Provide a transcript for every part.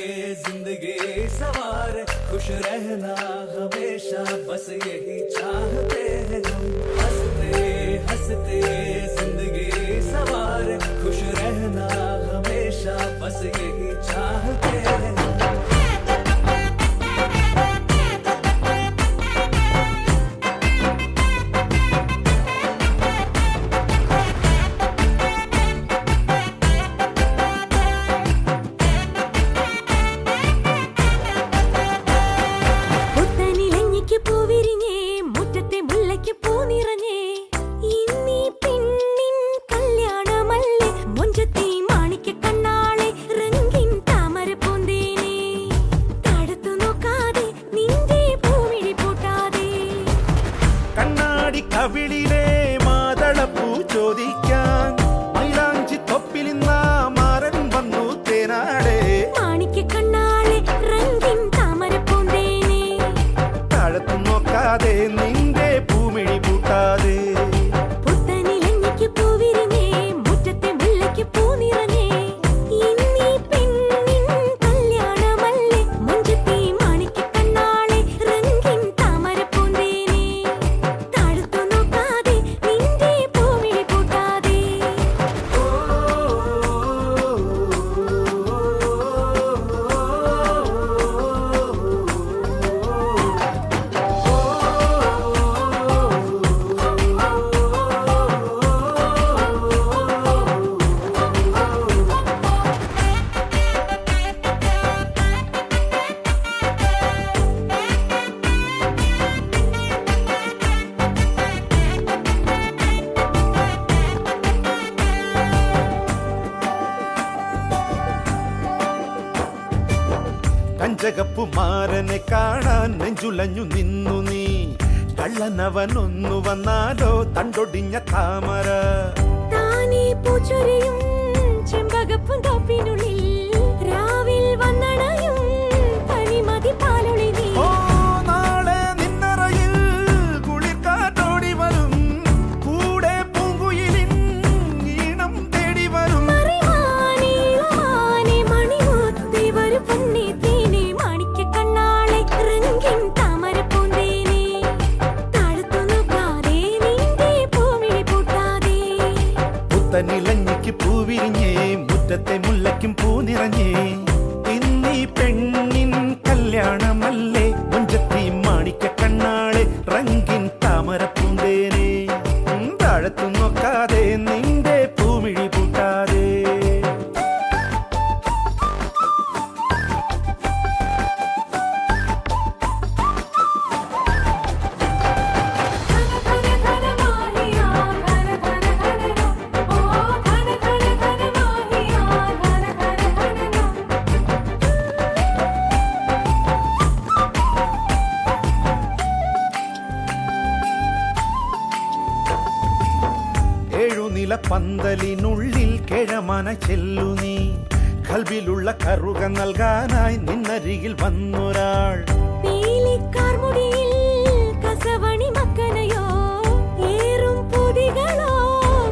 जिंदगी सवार खुश रहना हमेशा बस यही चाहते हैं हम हंसते हंसते जिंदगी सवार खुश रहना हमेशा बस यही चाहते हैं हम കവിളിലെ മാതളപ്പൂ ചോദിക്കാൻ മൈലാഞ്ചി തൊപ്പിലിന്ന മാരൻ വന്നു തേനാടെ മാണിക്ക കണ്ണാളെ രംഗിൻ താമര പൂന്തേനെ താഴത്തു നോക്കാതെ നിന്റെ പൂമിഴി പൂട്ടാതെ പുത്തനിലഞ്ഞിക്ക് പൂവിരിഞ്ഞേ മുറ്റത്തെ മുല്ലയ്ക്ക് പൂ നിറഞ്ഞേ ഇന്നീ പെണ്ണിൻ കല്യാണമല്ലേ മുഞ്ചത്തി മാണിക്ക കണ്ണാളെ രംഗിൻ താമര പൂന്തേനെ താഴത്തു നോക്കാതെ നിന്റെ പൂമിഴി പൂട്ടാതെ കഞ്ചകപ്പുമാരനെ കാണാൻ നെഞ്ചുലഞ്ഞു നിന്നു നീ കള്ളനവനൊന്നു വന്നാലോ തണ്ടൊടിഞ്ഞ താമര താനേ പൂച്ചൊരിയും ചെമ്പകപ്പും തോപ്പിനുള്ളിൽ രാവിൽ വന്നണയും പനിമതി പാലൊളി നീ ഓ നാളെ നിന്നറയിൽ കുളിർക്കാറ്റോടി വരും കൂടെ പൂങ്കുയിലിൻ ഈണം തേടി വരും മറിവാനേ ഇളമാനേ മണിമുത്തേ വരു പൊന്നേ തേനേ മാണിക്ക കണ്ണാളെ രംഗിൻ താമര പൂന്തേനെ താഴത്തു നോക്കാതെ നിന്റെ പൂമിഴി പൂട്ടാതെ പുത്തനിലഞ്ഞിക്ക് പൂവിരിഞ്ഞേ മുറ്റത്തെ മുല്ലയ്ക്കും പൂ നിറഞ്ഞേ ഇന്നീ പെണ്ണിൻ കല്യാണമല്ലേ മുഞ്ചത്തി മാണിക്ക കണ്ണാളെ റംഗിൻ താമര പൂന്തേനെ താഴത്തു നോക്കാതെ നിന്റെ പൂമിഴി പൂട്ടാതെ ധന ധന മാഹിയാ ധന ധന ധന ഓ ധന ധന ധന മാഹിയാ ധന ധന ധന ഏഴുനില പന്തലിനുള്ളിൽ കിഴമന ചെല്ലു നീ കൽബിലുള്ള കറുക നൽകാനായി നിന്നരികിൽ വന്നൊരാൾ പീലിക്കാർ മുടിയിൽ കസവണി മക്കനയോ ഏറും പൊതികളോ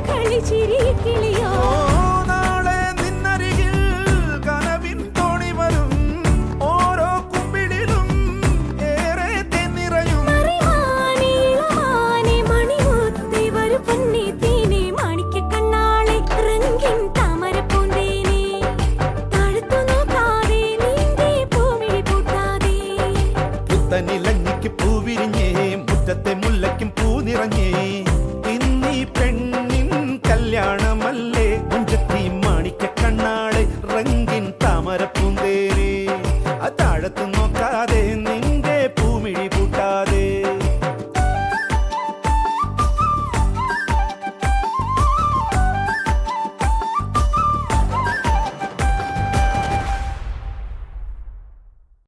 കളിച്ചിരി കിളിയോ നാളെ നിന്നരികിൽ കനവിൻ തോണി വരും ഓരോ കുമ്പിടിലും ഏറെ തെന്നിറയും മറിവാനേ ഇളമാനേ മണിമുത്തേ വരു പൊന്നേ തേനേ മാണിക്ക കണ്ണാളെ രംഗിൻ താമര പൂന്തേനെ താഴത്തു നോക്കാതെ നിന്റെ പൂമിഴി പൂട്ടാതെ പുത്തനിലഞ്ഞിക്ക് പൂവിരിഞ്ഞേ മുറ്റത്തെ മുല്ലയ്ക്കും പൂ നിറഞ്ഞേ